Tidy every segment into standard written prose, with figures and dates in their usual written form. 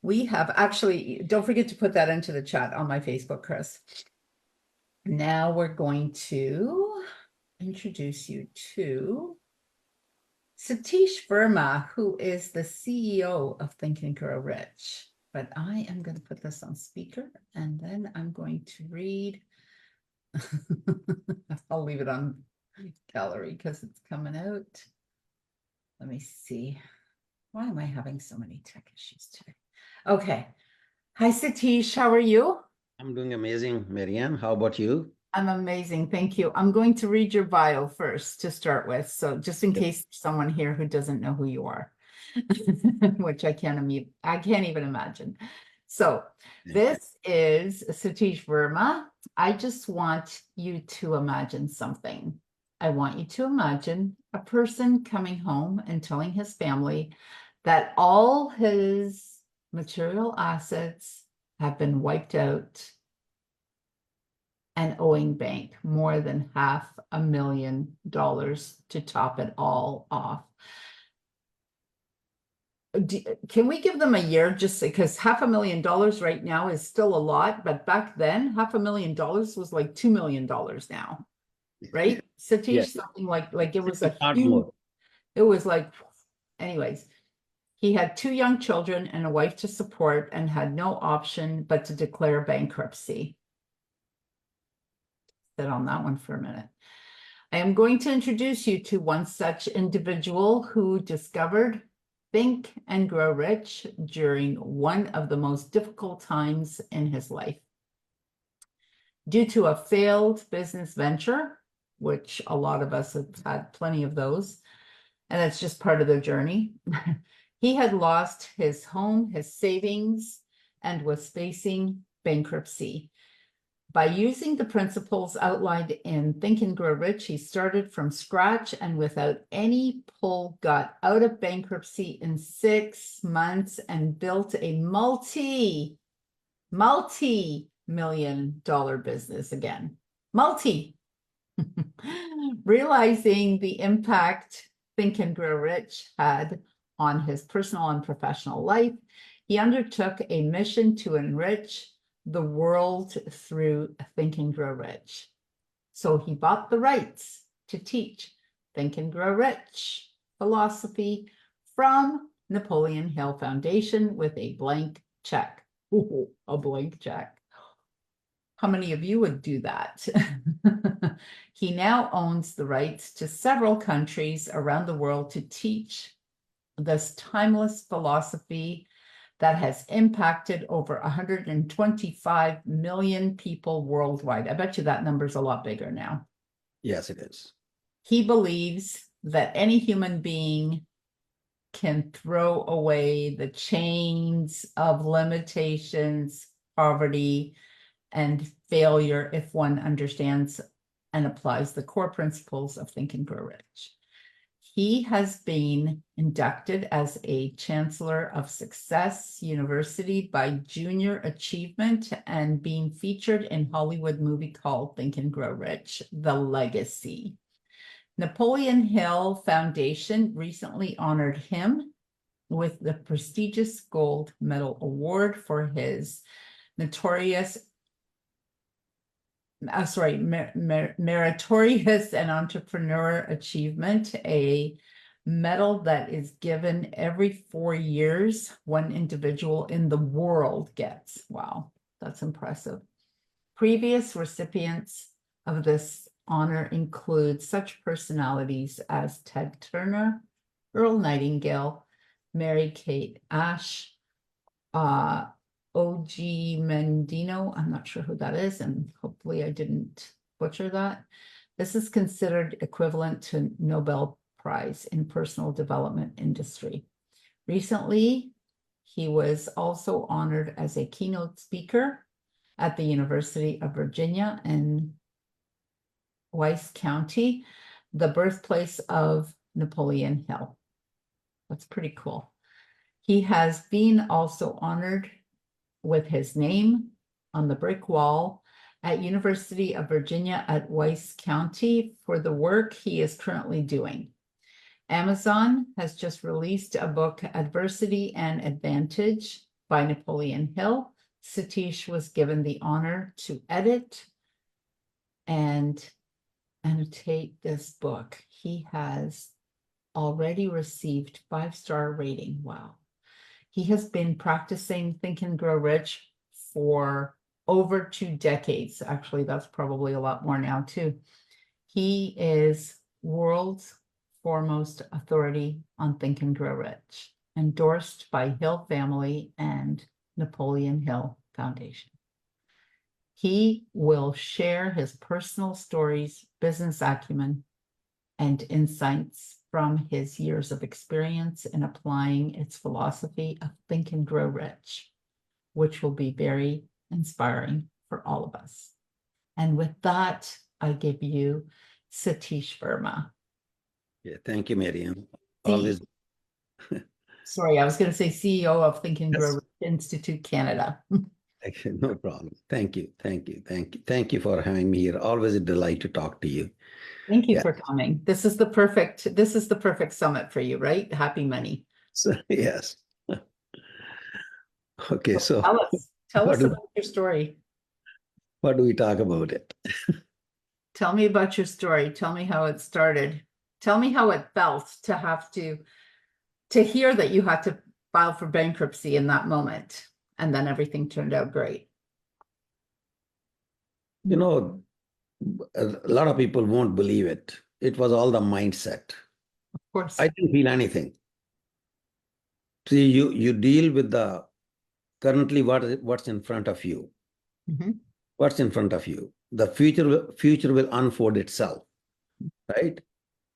We have actually, don't forget to put that into the chat on my Facebook, Chris. Now we're going to introduce you to Satish Verma, who is the CEO of Think and Grow Rich. But I am going to put this on speaker and then I'm going to read. I'll leave it on gallery because it's coming out. Let me see. Why am I having so many tech issues today? Okay. Hi, Satish. How are you? I'm doing amazing, Marianne. How about you? I'm amazing. Thank you. I'm going to read your bio first to start with. So just in case there's someone here who doesn't know who you are, which I can't even imagine. So this is Satish Verma. I just want you to imagine something. I want you to imagine a person coming home and telling his family that all his material assets have been wiped out and owing bank more than $500,000 to top it all off. Can we give them a year just because $500,000 right now is still a lot, but back then $500,000 was like $2 million now, right? Satish, Yes. something like it was a Lot huge, more. it was like, anyways, he had 2 young children and a wife to support and had no option but to declare bankruptcy. Sit on that one for a minute. I am going to introduce you to one such individual who discovered Think and Grow Rich during one of the most difficult times in his life. Due to a failed business venture, which a lot of us have had plenty of those, and that's just part of their journey, he had lost his home, his savings, and was facing bankruptcy. By using the principles outlined in Think and Grow Rich, he started from scratch and without any pull got out of bankruptcy in 6 months and built a multi-million-dollar business again. Realizing the impact Think and Grow Rich had on his personal and professional life, he undertook a mission to enrich the world through Think and Grow Rich. So he bought the rights to teach Think and Grow Rich philosophy from Napoleon Hill Foundation with a blank check. Ooh, a blank check. How many of you would do that? He now owns the rights to several countries around the world to teach this timeless philosophy that has impacted over 125 million people worldwide. I bet you that number's a lot bigger now. Yes, it is. He believes that any human being can throw away the chains of limitations, poverty, and failure if one understands and applies the core principles of Think and Grow Rich. He has been inducted as a Chancellor of Success University by Junior Achievement and being featured in Hollywood movie called Think and Grow Rich, The Legacy. Napoleon Hill Foundation recently honored him with the prestigious Gold Medal Award for his meritorious and entrepreneur achievement, a medal that is given every 4 years, one individual in the world gets. Wow, that's impressive. Previous recipients of this honor include such personalities as Ted Turner, Earl Nightingale, Mary Kate Ash, O.G. Mendino, I'm not sure who that is, and hopefully I didn't butcher that. This is considered equivalent to Nobel Prize in personal development industry. Recently, he was also honored as a keynote speaker at the University of Virginia in Weiss County, the birthplace of Napoleon Hill. That's pretty cool. He has been also honored with his name on the brick wall at University of Virginia at Weiss County for the work he is currently doing. Amazon has just released a book, Adversity and Advantage, by Napoleon Hill. Satish was given the honor to edit and annotate this book. He has already received 5-star rating. Wow. He has been practicing Think and Grow Rich for over 2 decades. Actually, that's probably a lot more now too. He is world's foremost authority on Think and Grow Rich, endorsed by Hill Family and Napoleon Hill Foundation. He will share his personal stories, business acumen, and insights from his years of experience in applying its philosophy of Think and Grow Rich, which will be very inspiring for all of us. And with that, I give you Satish Verma. Yeah, thank you, Marianne. Always. Sorry, I was going to say CEO of Think and Grow Yes. Rich Institute Canada. No problem. Thank you. Thank you. Thank you. Thank you for having me here. Always a delight to talk to you. Thank you Yeah. for coming. This is the perfect summit for you, right? Happy money. So, yes. Okay, so Tell us do, about your story. what do we talk about it? Tell me about your story. Tell me how it started. Tell me how it felt to have to hear that you had to file for bankruptcy in that moment, and then everything turned out great. You know, a lot of people won't believe it. It was all the mindset. Of course. I didn't feel anything. See, you deal with the currently what's in front of you. Mm-hmm. What's in front of you? The future will unfold itself, right?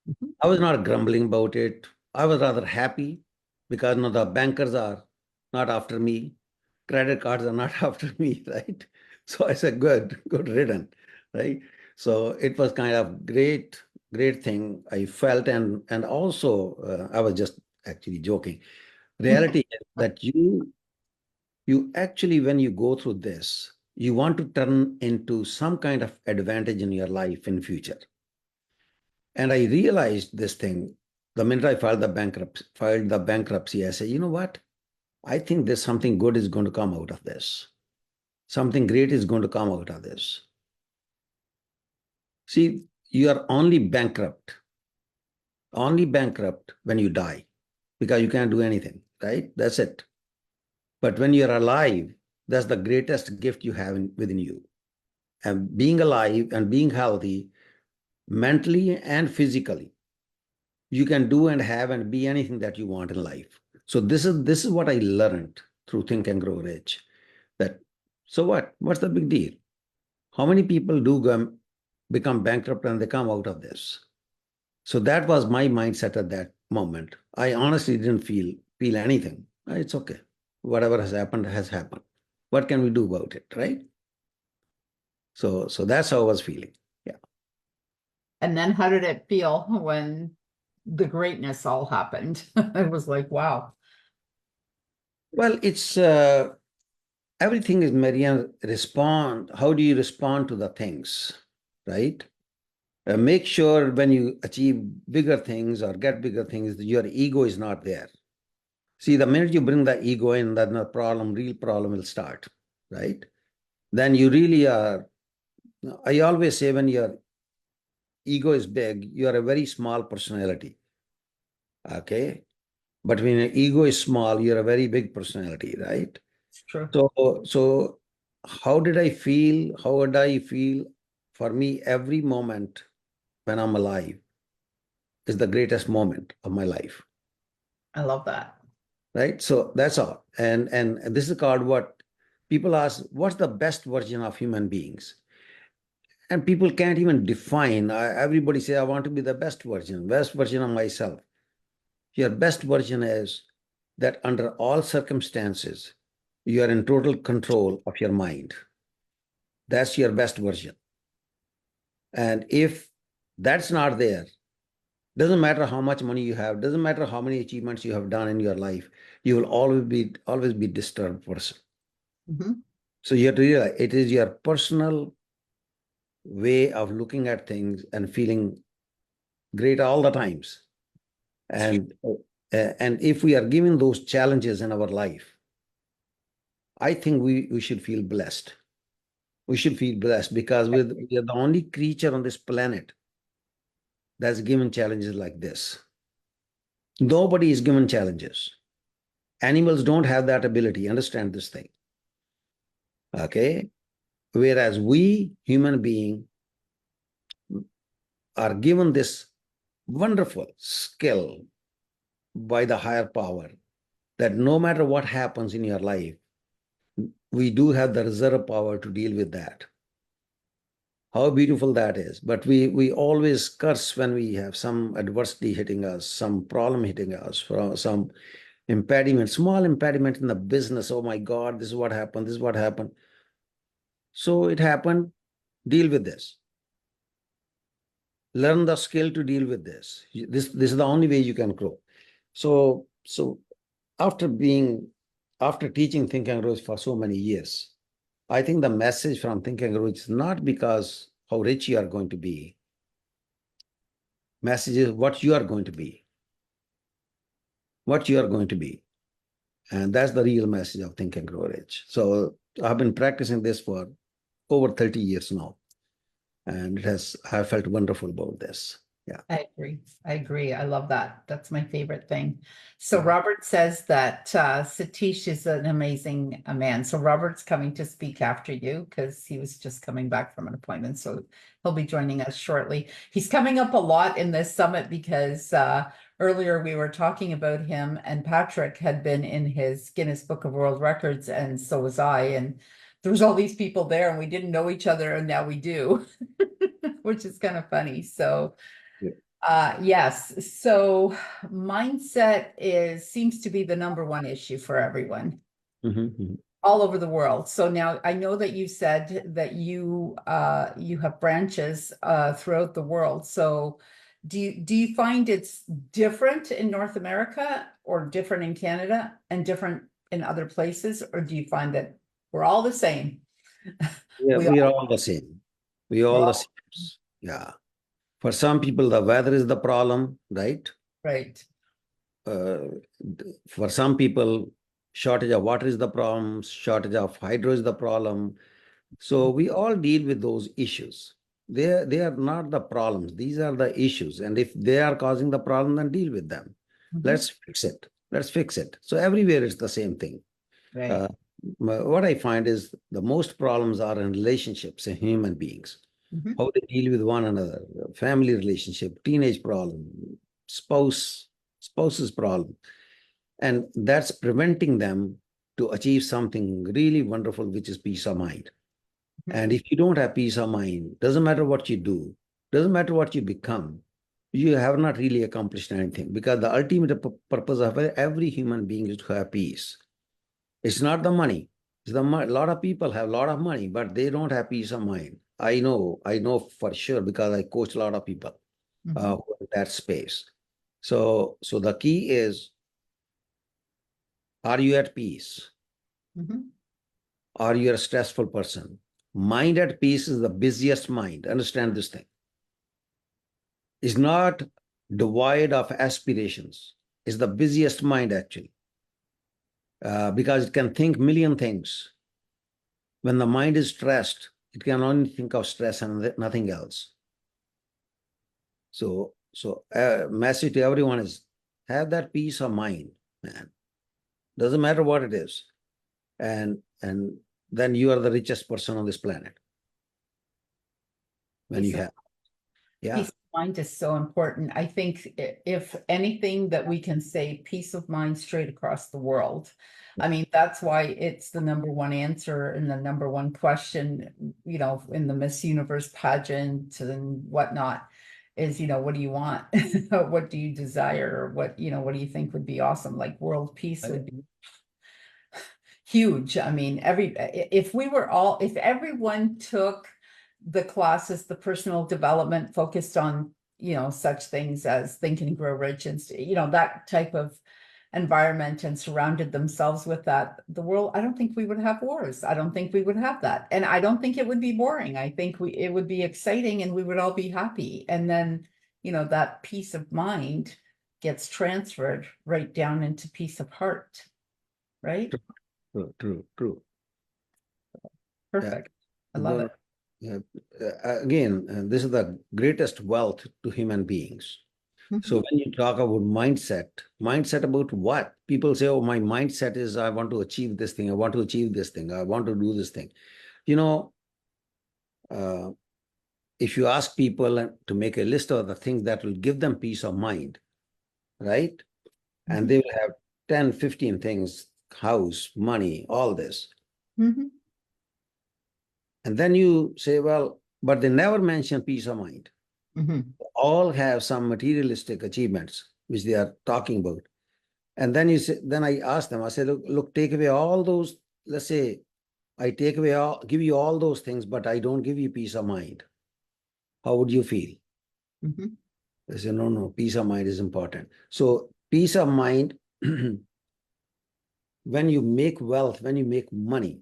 Mm-hmm. I was not grumbling about it. I was rather happy because no, the bankers are not after me. Credit cards are not after me, right? So I said, good riddance, right? So it was kind of great thing I felt, and also I was just actually joking. Reality is that you actually, when you go through this, you want to turn into some kind of advantage in your life in future. And I realized this thing the minute I filed the bankruptcy. I said, you know what? I think there's something good is going to come out of this. Something great is going to come out of this. See, you are only bankrupt when you die, because you can't do anything, right? That's it. But when you're alive, that's the greatest gift you have within you. And being alive and being healthy, mentally and physically, you can do and have and be anything that you want in life. So this is what I learned through Think and Grow Rich. That so what? What's the big deal? How many people do become bankrupt and they come out of this? So that was my mindset at that moment. I honestly didn't feel anything. It's okay. Whatever has happened has happened. What can we do about it, right? So that's how I was feeling. Yeah. And then how did it feel when the greatness all happened? It was like, wow. Well, it's everything is, Marianne, respond. How do you respond to the things, right? Make sure when you achieve bigger things or get bigger things, your ego is not there. See, the minute you bring the ego in, then the real problem will start, right? Then you really are. I always say when your ego is big, you are a very small personality. Okay. But when your ego is small, you're a very big personality, right? It's true. So how did I feel? How would I feel? For me, every moment when I'm alive is the greatest moment of my life. I love that. Right? So that's all. And this is called what people ask, what's the best version of human beings? And people can't even define. Everybody say, I want to be the best version of myself. Your best version is that under all circumstances, you are in total control of your mind. That's your best version. And if that's not there, doesn't matter how much money you have, doesn't matter how many achievements you have done in your life, you will always be disturbed person. Mm-hmm. So you have to realize it is your personal way of looking at things and feeling great all the times. And if we are given those challenges in our life, I think we should feel blessed. We should feel blessed because we are the only creature on this planet that's given challenges like this. Nobody is given challenges. Animals don't have that ability. Understand this thing. Okay. Whereas we, human being, are given this wonderful skill by the higher power that no matter what happens in your life, we do have the reserve power to deal with that. How beautiful that is. But we always curse when we have some adversity hitting us, some problem hitting us, from some impediment, small impediment in the business. Oh my God, this is what happened, this is what happened. So it happened, deal with this. Learn the skill to deal with this. This is the only way you can grow. So after teaching Think and Grow for so many years, I think the message from Think and Grow is not because how rich you are going to be. Message is what you are going to be. What you are going to be. And that's the real message of Think and Grow Rich. So I've been practicing this for over 30 years now. And I felt wonderful about this. Yeah. I agree. I agree. I love that. That's my favorite thing. So Robert says that Satish is an amazing man. So Robert's coming to speak after you because he was just coming back from an appointment. So he'll be joining us shortly. He's coming up a lot in this summit because earlier we were talking about him, and Patrick had been in his Guinness Book of World Records, and so was I. And there was all these people there and we didn't know each other, and now we do, which is kind of funny. So yes. So mindset seems to be the number one issue for everyone all over the world. So now I know that you said that you have branches throughout the world. So do you find it's different in North America or different in Canada and different in other places, or do you find that we're all the same? Yeah, we are all the same. We all the same. Yeah. For some people, the weather is the problem, right? Right. For some people, shortage of water is the problem, shortage of hydro is the problem. So we all deal with those issues. They are not the problems. These are the issues. And if they are causing the problem, then deal with them. Let's fix it. Let's fix it. So everywhere it's the same thing. Right. What I find is the most problems are in relationships in human beings. How they deal with one another, family relationship, teenage problem, spouse's problem. And that's preventing them to achieve something really wonderful, which is peace of mind. And if you don't have peace of mind, doesn't matter what you do, doesn't matter what you become, you have not really accomplished anything, because the ultimate purpose of every human being is to have peace. It's not the money. It's a lot of people have a lot of money, but they don't have peace of mind. I know for sure, because I coach a lot of people in that space. So the key is, are you at peace? Are you a stressful person? Mind at peace is the busiest mind. Understand this thing. It's not devoid of aspirations. It's the busiest mind, actually, because it can think million things. When the mind is stressed, it can only think of stress and nothing else. So message to everyone is, have that peace of mind, man. Doesn't matter what it is. And then you are the richest person on this planet. When you have. Yeah. Peace of mind is so important. I think if anything that we can say, peace of mind straight across the world. I mean, that's why it's the number one answer and the number one question, in the Miss Universe pageant and whatnot is, what do you want? What do you desire? Or what do you think would be awesome? Like world peace would be huge. I mean, if everyone took the classes, the personal development focused on, such things as Think and Grow Rich and, that type of environment, and surrounded themselves with that, the world, I don't think we would have wars. I don't think we would have that. And I don't think it would be boring. I think it would be exciting and we would all be happy. And then, that peace of mind gets transferred right down into peace of heart. Right? True. Perfect. I love No, it. yeah. Again, this is the greatest wealth to human beings. So Mhm. when you talk about mindset, mindset about what? People say, oh, my mindset is I want to achieve this thing. I want to achieve this thing. I want to do this thing. You know, uh, if you ask people to make a list of the things that will give them peace of mind, right? And Mhm. they will have 10, 15 things, house, money, all this. Mhm. And then you say, well, but they never mention peace of mind. Mhm. All have some materialistic achievements which they are talking about. And then you say, then I ask them, I say, look, take away all those, let's say I take away all, give you all those things, but I don't give you peace of mind. How would you feel? Mhm. They say, no, no, peace of mind is important. So peace of mind, when you make wealth, when you make money,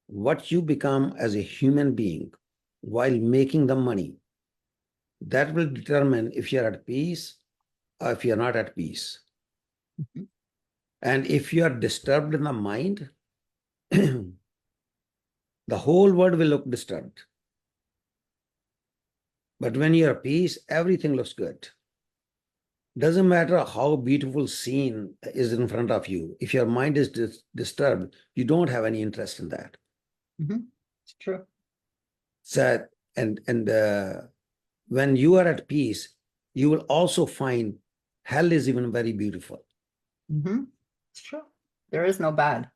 what you become as a human being while making the money, that will determine if you're at peace or if you're not at peace. Mhm. And if you are disturbed in the mind, the whole world will look disturbed. But when you're at peace, everything looks good. Doesn't matter how beautiful scene is in front of you. If your mind is disturbed, you don't have any interest in that. Mhm. It's true. So, and when you are at peace, you will also find hell is even very beautiful. Mhm. It's true. There is no bad.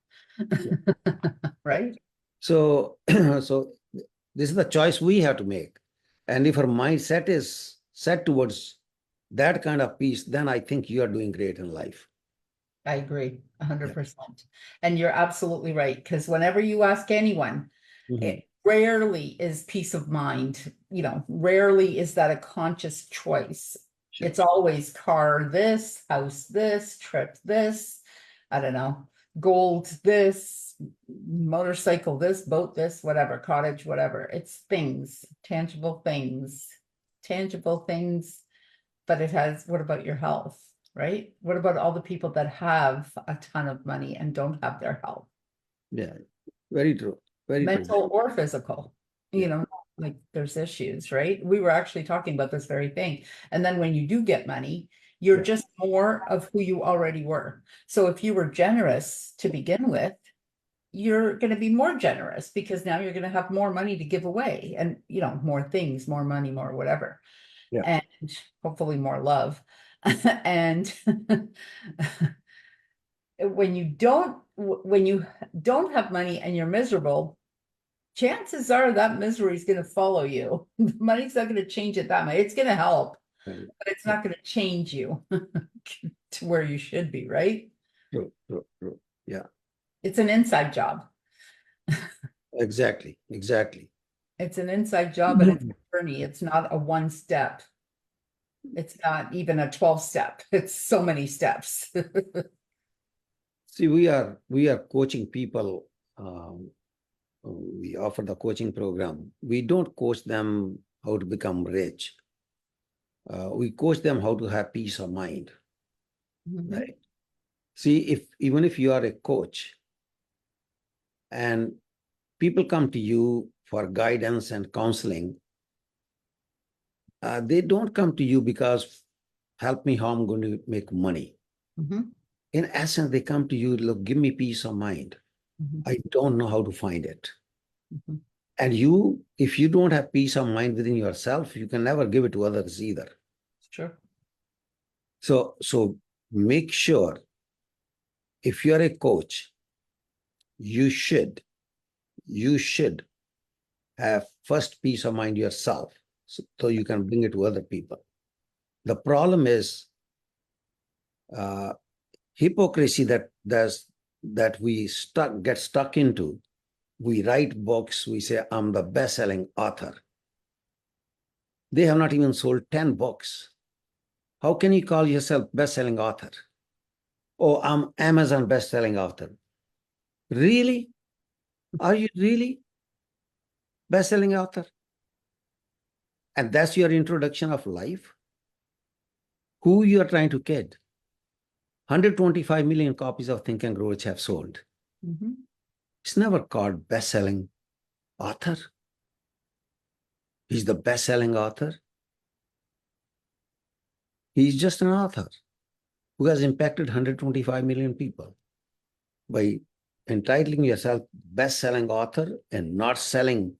Right? So, so this is the choice we have to make. And if our mindset is set towards that kind of peace, then I think you are doing great in life. I agree Yeah. 100%. And you're absolutely right. Because whenever you ask anyone, Mhm. it rarely is peace of mind, rarely is that a conscious choice. Sure. It's always car this, house this, trip this, I don't know, gold this, motorcycle this, boat this, whatever, cottage, whatever. It's things, tangible things. But it has, what about your health, right? What about all the people that have a ton of money and don't have their health? Yeah. Very true. Very true. Mental or physical, Yeah. like there's issues, right? We were actually talking about this very thing. And then when you do get money, you're Yeah. just more of who you already were. So if you were generous to begin with, you're going to be more generous because now you're going to have more money to give away and, more things, more money, more whatever, Yeah. and hopefully more love. And when you don't have money and you're miserable, chances are that misery is going to follow you. Money's not going to change it that much. It's going to help, Right. but it's Yeah. not going to change you to where you should be, right? True. True. True. Yeah. It's an inside job. Exactly. Exactly. It's an inside job and it's a journey. It's not a one step. It's not even a 12 step. It's so many steps. See, we are coaching people. We offer the coaching program. We don't coach them how to become rich. We coach them how to have peace of mind. Mhm. Right. See, if even if you are a coach and people come to you for guidance and counseling, they don't come to you because help me how I'm going to make money. Mhm. In essence, they come to you, look, give me peace of mind. Mhm. I don't know how to find it. Mhm. And you, if you don't have peace of mind within yourself, you can never give it to others either. It's true. So make sure if you're a coach, you should, you should have first peace of mind yourself so you can bring it to other people. The problem is uh, hypocrisy that we get stuck into. We write books, we say, I'm the best-selling author. They have not even sold 10 books. How can you call yourself best-selling author? Oh, I'm Amazon best-selling author. Really? Are you really best-selling author? And that's your introduction of life? Who you are trying to kid? 125 million copies of Think and Grow Rich have sold. Mhm. It's never called best-selling. Author. He's the best-selling author. He's just an author who has impacted 125 million people by entitling yourself best-selling author and not selling.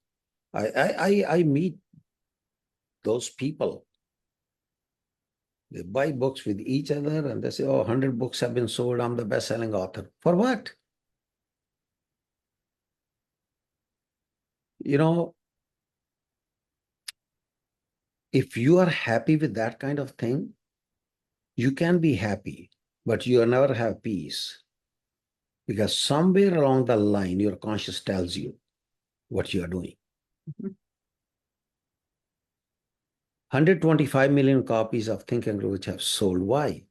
I meet those people. They buy books with each other and they say, oh, 100 books have been sold. I'm the best-selling author. For what? You know, if you are happy with that kind of thing, you can be happy, but you will never have peace. Because somewhere along the line, your conscience tells you what you are doing. Mhm. 125 million copies of Think and Grow Rich have sold. Why?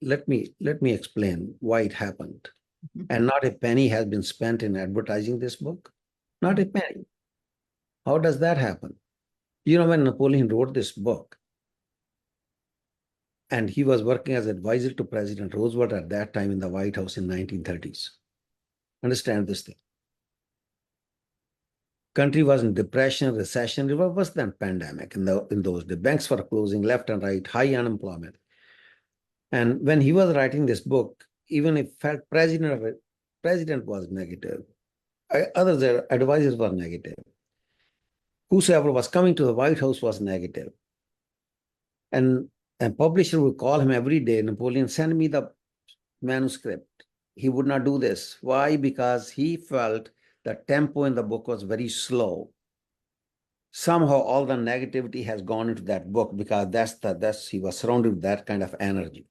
Let me explain why it happened. Mhm. And not a penny has been spent in advertising this book. Not a penny. How does that happen? You know, when Napoleon wrote this book, and he was working as advisor to President Roosevelt at that time in the White House in 1930s. Understand this thing. Country was in depression, recession, it was worse than pandemic in those days. Banks were closing left and right, high unemployment. And when he was writing this book, even if president was negative, others advisors were negative. Whosoever was coming to the White House was negative. And a publisher would call him every day, Napoleon, send me the manuscript. He would not do this. Why? Because he felt the tempo in the book was very slow. Somehow all the negativity has gone into that book because he was surrounded with that kind of energy.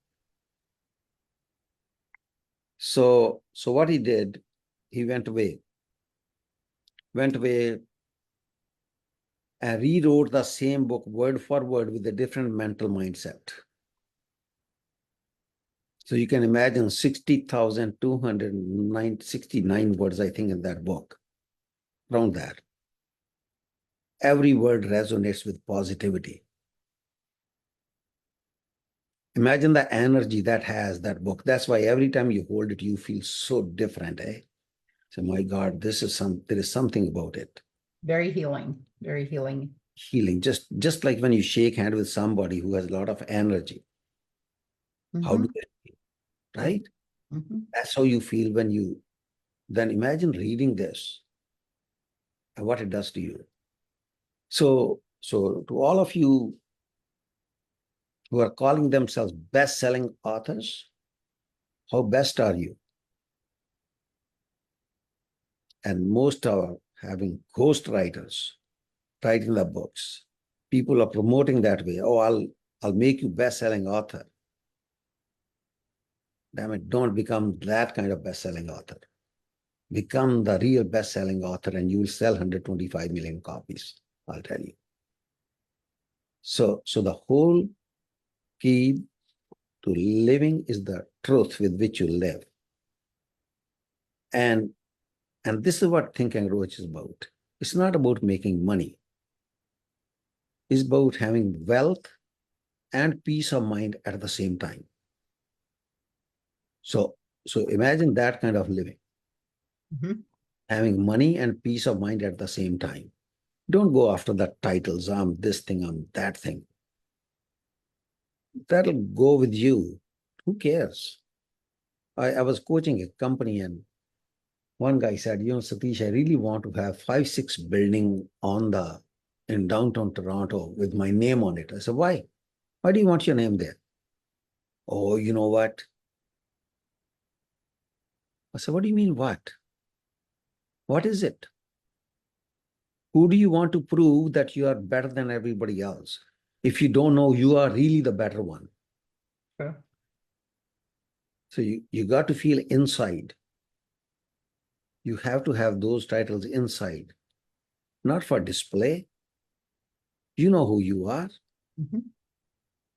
So what he did, he went away and rewrote the same book word for word with a different mental mindset. So you can imagine 60,269 words, I think, in that book, around that. Every word resonates with positivity. Imagine the energy that has that book. That's why every time you hold it, you feel so different, eh? So my God, there is something about it. Very healing, very healing. Healing, just like when you shake hand with somebody who has a lot of energy. How do they feel, right? That's how you feel when you, then imagine reading this and what it does to you. So to all of you who are calling themselves best-selling authors, how best are you? And most are having ghost writers writing the books. People are promoting that way. Oh, I'll make you best-selling author. Damn it, don't become that kind of best-selling author. Become the real best-selling author and you will sell 125 million copies, I'll tell you. So the whole key to living is the truth with which you live. And this is what Think and Grow Rich is about. It's not about making money. It's about having wealth and peace of mind at the same time. So imagine that kind of living. Having money and peace of mind at the same time. Don't go after the titles. I'm this thing, I'm that thing. That'll go with you. Who cares? I was coaching a company and one guy said, Satish, I really want to have 5-6 building in downtown Toronto with my name on it. I said, why? Why do you want your name there? Oh, you know what? I said, what do you mean what? What is it? Who do you want to prove that you are better than everybody else? If you don't know, you are really the better one. Sure. So you got to feel inside. You have to have those titles inside, not for display. You know who you are.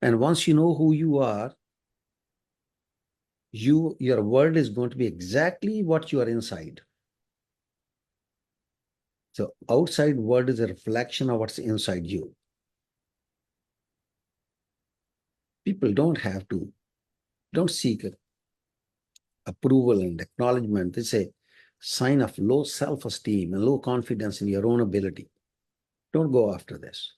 And once you know who you are, your world is going to be exactly what you are inside. So outside world is a reflection of what's inside you. People don't seek approval and acknowledgement. They say, sign of low self-esteem and low confidence in your own ability. Don't go after this.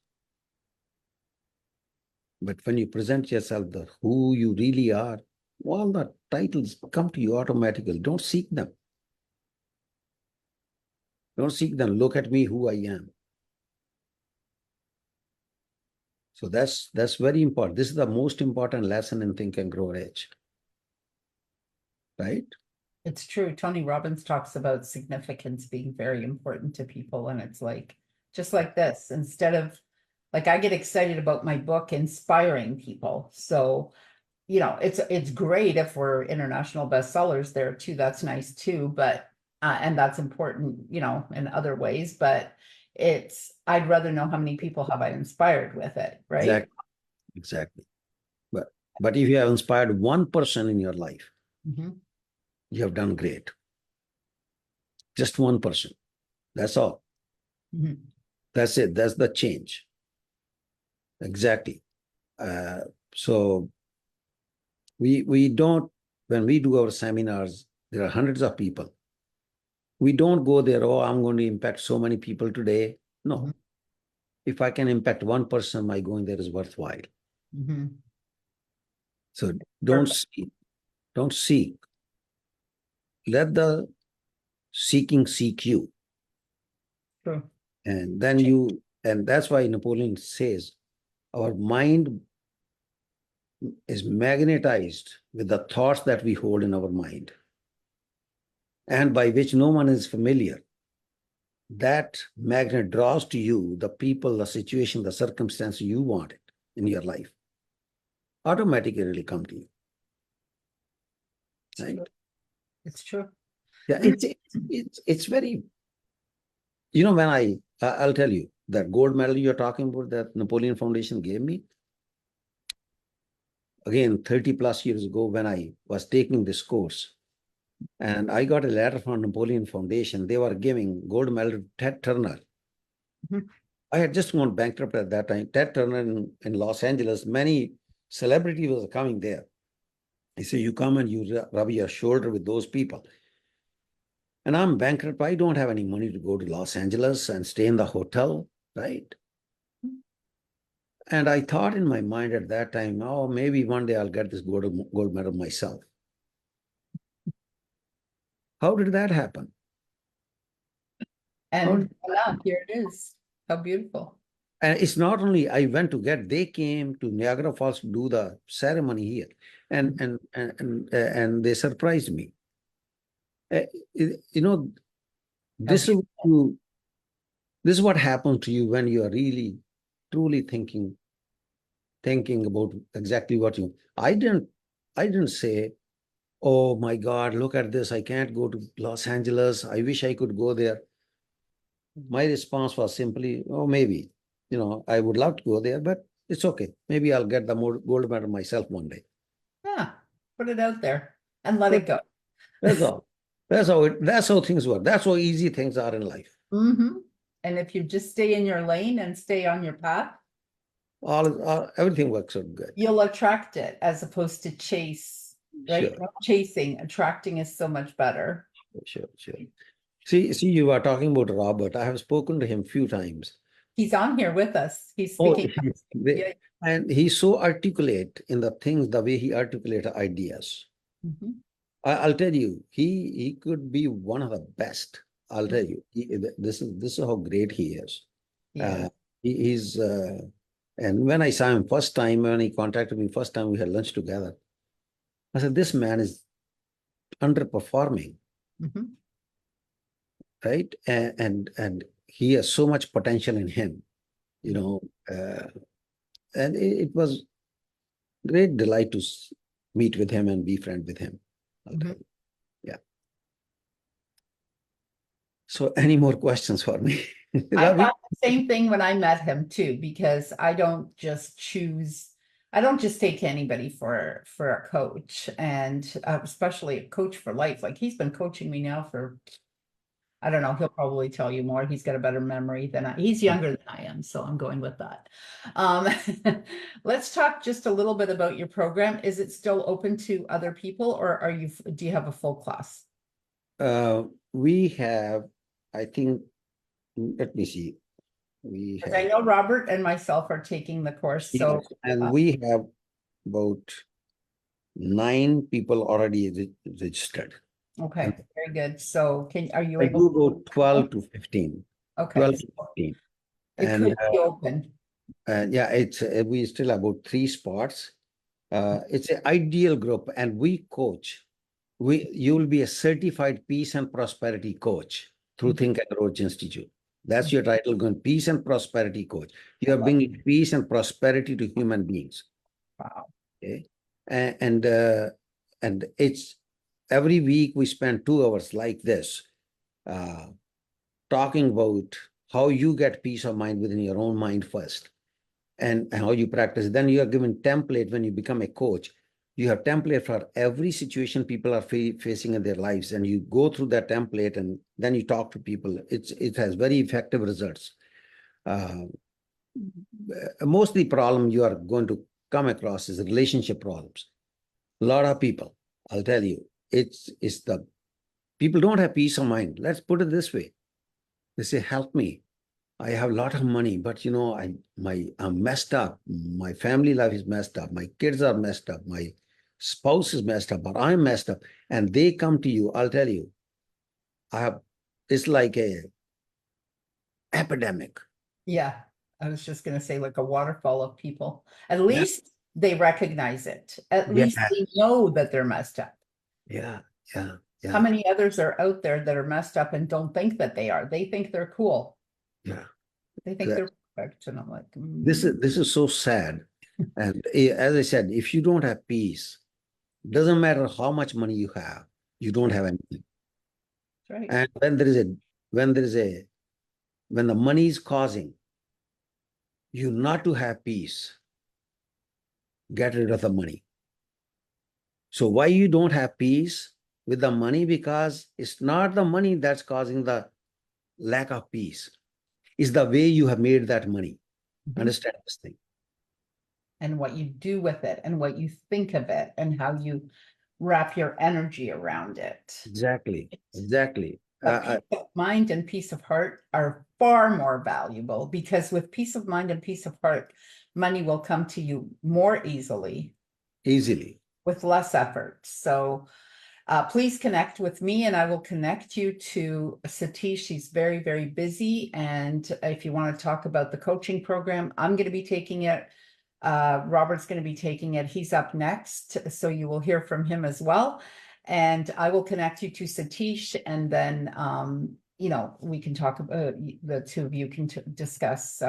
But when you present yourself the who you really are, all the titles come to you automatically. Don't seek them. Don't seek them. Look at me, who I am. So that's very important. This is the most important lesson in Think and Grow Rich. Right? It's true. Tony Robbins talks about significance being very important to people. And it's like, just like this, instead of like, I get excited about my book inspiring people. So, you know, it's great if we're international bestsellers there too. That's nice too. But, and that's important, you know, in other ways, but I'd rather know how many people have I inspired with it. Right. Exactly. Exactly. But if you have inspired one person in your life, you have done great. Just one person. That's all. That's it. That's the change. Exactly. So we don't, when we do our seminars, there are hundreds of people. We don't go there, oh, I'm going to impact so many people today. No. If I can impact one person, my going there is worthwhile. So don't seek. Let the seeking seek you. True. And then and that's why Napoleon says our mind is magnetized with the thoughts that we hold in our mind and by which no one is familiar. That magnet draws to you the people, the situation, the circumstance you want it in your life. Automatically come to you. Right? It's true. Yeah, it's very, you know, when I'll tell you that gold medal you're talking about that Napoleon Foundation gave me, again, 30 plus years ago when I was taking this course, and I got a letter from Napoleon Foundation. They were giving gold medal to Ted Turner. I had just gone bankrupt at that time. Ted Turner in Los Angeles, many celebrities was coming there. He said, you come and you rub your shoulder with those people. And I'm bankrupt. I don't have any money to go to Los Angeles and stay in the hotel, right? And I thought in my mind at that time, oh, maybe one day I'll get this gold medal myself. How did that happen? And voila, here it is. How beautiful. And it's not only I went to get, they came to Niagara Falls to do the ceremony here. And they surprised me. You know, this is what happens to you when you are really, truly thinking about exactly what you. I didn't say, oh my God, look at this. I can't go to Los Angeles. I wish I could go there. My response was simply, oh, maybe, you know, I would love to go there, but it's okay. Maybe I'll get the gold medal myself one day. Yeah, put it out there and let it go. That's all. That's how things work. That's how easy things are in life. And if you just stay in your lane and stay on your path, everything works out good. You'll attract it as opposed to chase, right? Sure. Not chasing, attracting is so much better. Sure. See, you are talking about Robert. I have spoken to him a few times. He's on here with us. He's speaking. And he's so articulate in the things, the way he articulates ideas. I'll tell you, he could be one of the best. I'll tell you, this is how great he is. Yeah. He's and when I saw him first time, when he contacted me first time, we had lunch together. I said, this man is underperforming, right? And he has so much potential in him, you know. And it was great delight to meet with him and be friend with him. Yeah. So any more questions for me? I thought the same thing when I met him too, because I don't just take anybody for a coach, and especially a coach for life. Like he's been coaching me now for, I don't know, he'll probably tell you more. He's got a better memory than he's younger than I am, so I'm going with that. Let's talk just a little bit about your program. Is it still open to other people, or do you have a full class? We have, I think, let me see. We Because I have, know Robert and myself are taking the course, so. yes, and we have about 9 people already registered. Okay, And very good. So are you I able? do go 12 to 15, Okay, 12 to 15. it And could be open. yeah, it's we still have about 3 spots. It's an ideal group, and we coach. You will be a certified peace and prosperity coach through Think and Roach Institute. That's your title, going peace and prosperity coach. You are bringing peace and prosperity to human beings. Wow. Okay, and it's every week we spend 2 hours like this, uh, talking about how you get peace of mind within your own mind first, and how you practice. Then you are given template when you become a coach. You have template for every situation people are facing in their lives, and you go through that template, and then you talk to people. It has very effective results. Mostly problem you are going to come across is relationship problems. A lot of people, I'll tell you, it's the people don't have peace of mind. Let's put it this way. They say, help me. I have a lot of money, but I'm messed up. My family life is messed up. My kids are messed up. My spouse is messed up, but I'm messed up. And they come to you, I'll tell you, it's like a epidemic. Yeah, I was just gonna say like a waterfall of people. At Yeah. least they recognize it. At Yeah. least they know that they're messed up. Yeah. Yeah. Yeah. How many others are out there that are messed up and don't think that they are? They think they're cool. Yeah. They think they're perfect. And I'm like, This is so sad. And as I said, if you don't have peace, doesn't matter how much money you have, you don't have anything. right. And when the money is causing you not to have peace, get rid of the money. So why you don't have peace with the money? Because it's not the money that's causing the lack of peace. It's the way you have made that money. Understand this thing. And what you do with it and what you think of it and how you wrap your energy around it. Exactly. Exactly. But peace of mind and peace of heart are far more valuable, because with peace of mind and peace of heart, money will come to you more easily with less effort. So please connect with me and I will connect you to Satish. She's very, very busy. And if you want to talk about the coaching program, I'm going to be taking it. Robert's going to be taking it. He's up next. So you will hear from him as well. And I will connect you to Satish, and then, we can talk about, the two of you can discuss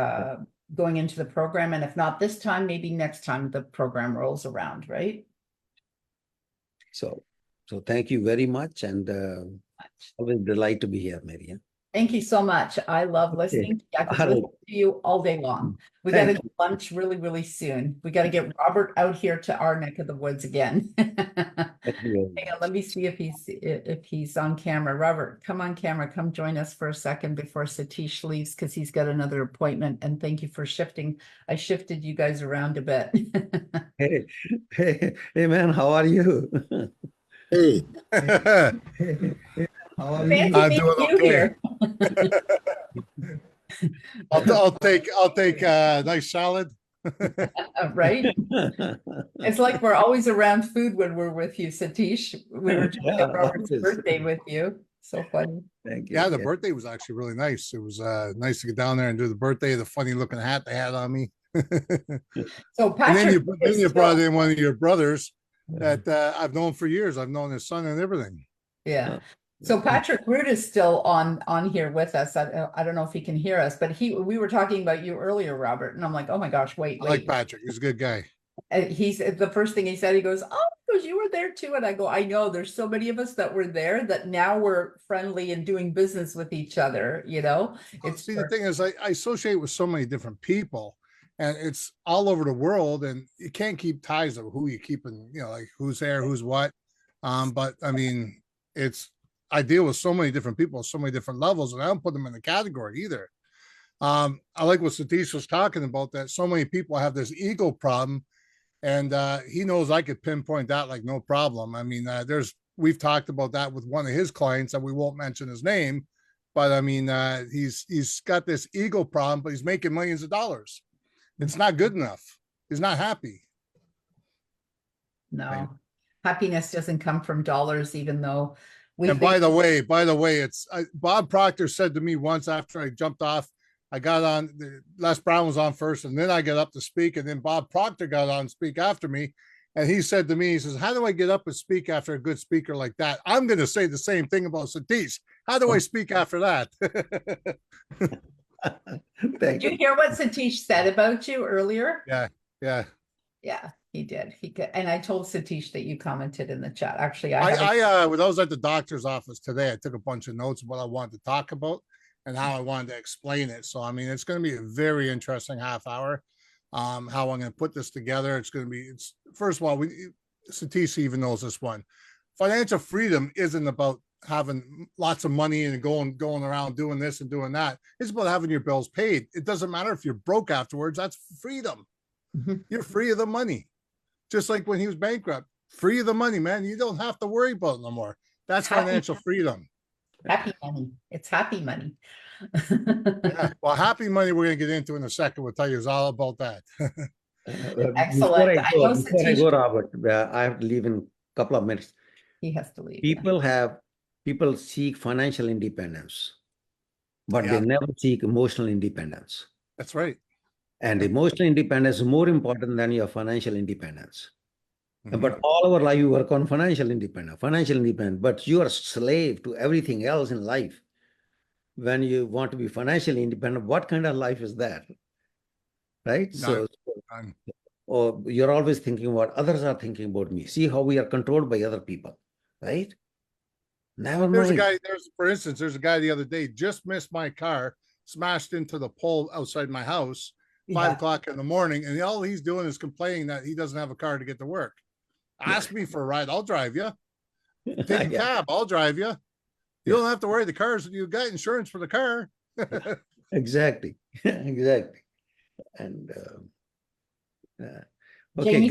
going into the program. And if not this time, maybe next time the program rolls around, right? So thank you very much. And always delight to be here, Marianne. Thank you so much. I love listening. I could listen to you all day long. We got to do lunch really, really soon. We got to get Robert out here to our neck of the woods again. Hang on, let me see if he's on camera. Robert, come on camera. Come join us for a second before Satish leaves, because he's got another appointment. And thank you for shifting. I shifted you guys around a bit. Hey, man, how are you? Hey. How are you? I'm doing okay. I'll take a nice salad. Right? It's like we're always around food when we're with you, Satish. We were just at Robert's birthday with you. So funny. Thank you. Yeah, the birthday was actually really nice. It was nice to get down there and do the birthday. The funny looking hat they had on me. So Patrick, and then you brought in one of your brothers that I've known for years. I've known his son and everything. Yeah. So Patrick Root is still on here with us. I don't know if he can hear us, but we were talking about you earlier, Robert, and I'm like, oh my gosh, wait. I like Patrick. He's a good guy. He's the first thing he said. He goes, "Oh, because you were there too." And I go, "I know. There's so many of us that were there that now we're friendly and doing business with each other. It's See, the thing is, I associate with so many different people, and it's all over the world, and you can't keep ties of who you keep, and like who's there, who's what. But I mean, I deal with so many different people, so many different levels, and I don't put them in the category either. I like what Satish was talking about, that so many people have this ego problem, and he knows I could pinpoint that like no problem. I mean, there's we've talked about that with one of his clients, and we won't mention his name, but I mean, he's got this ego problem, but he's making millions of dollars. It's not good enough. He's not happy. No, Right. happiness doesn't come from dollars, even though we And think by the way, it's Bob Proctor said to me once after I jumped off, I got on, Les Brown was on first, and then I got up to speak, and then Bob Proctor got on to speak after me. And he said to me, he says, how do I get up and speak after a good speaker like that? I'm going to say the same thing about Satish. How do I speak after that? Did you hear what Satish said about you earlier? Yeah. Yeah, he did. He could, and I told Satish that you commented in the chat. Actually, When I was at the doctor's office today, I took a bunch of notes of what I wanted to talk about and how I wanted to explain it. So, I mean, it's going to be a very interesting half hour. How I'm going to put this together. It's going to be, first of all, Satish even knows this one. Financial freedom isn't about having lots of money and going around doing this and doing that. It's about having your bills paid. It doesn't matter if you're broke afterwards. That's freedom. Mm-hmm. You're free of the money. Just like when he was bankrupt, free of the money, man. You don't have to worry about it no more. That's financial freedom. Happy money. It's happy money. Yeah. Well, happy money we're going to get into in a second. We'll tell you all about that. Excellent. Before I go, Robert, I have to leave in a couple of minutes. He has to leave. People seek financial independence, but they never seek emotional independence. That's right. And emotional independence is more important than your financial independence. Mm-hmm. But all our life you work on financial independence, but you are a slave to everything else in life. When you want to be financially independent, what kind of life is that? Right? Or you're always thinking what others are thinking about me. See how we are controlled by other people, right? Never mind. For instance, there's a guy the other day just missed my car, smashed into the pole outside my house, 5 o'clock in the morning, and all he's doing is complaining that he doesn't have a car to get to work. Ask me for a ride, I'll drive you. Take a cab, I'll drive you. You don't have to worry. The cars, you got insurance for the car. Exactly. And okay,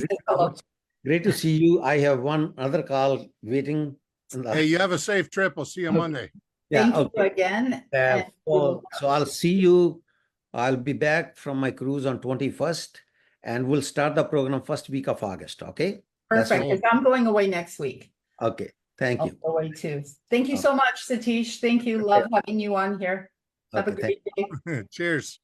great to see you. I have one other call waiting. Hey, you have a safe trip. I'll see you Monday. Thank you again. So I'll see you. I'll be back from my cruise on 21st, and we'll start the program first week of August. Okay. Perfect. Because I'm going away next week. Okay. Thank you. I'll go away too. Thank you so much, Satish. Thank you. Love having you on here. Have a great day. Cheers.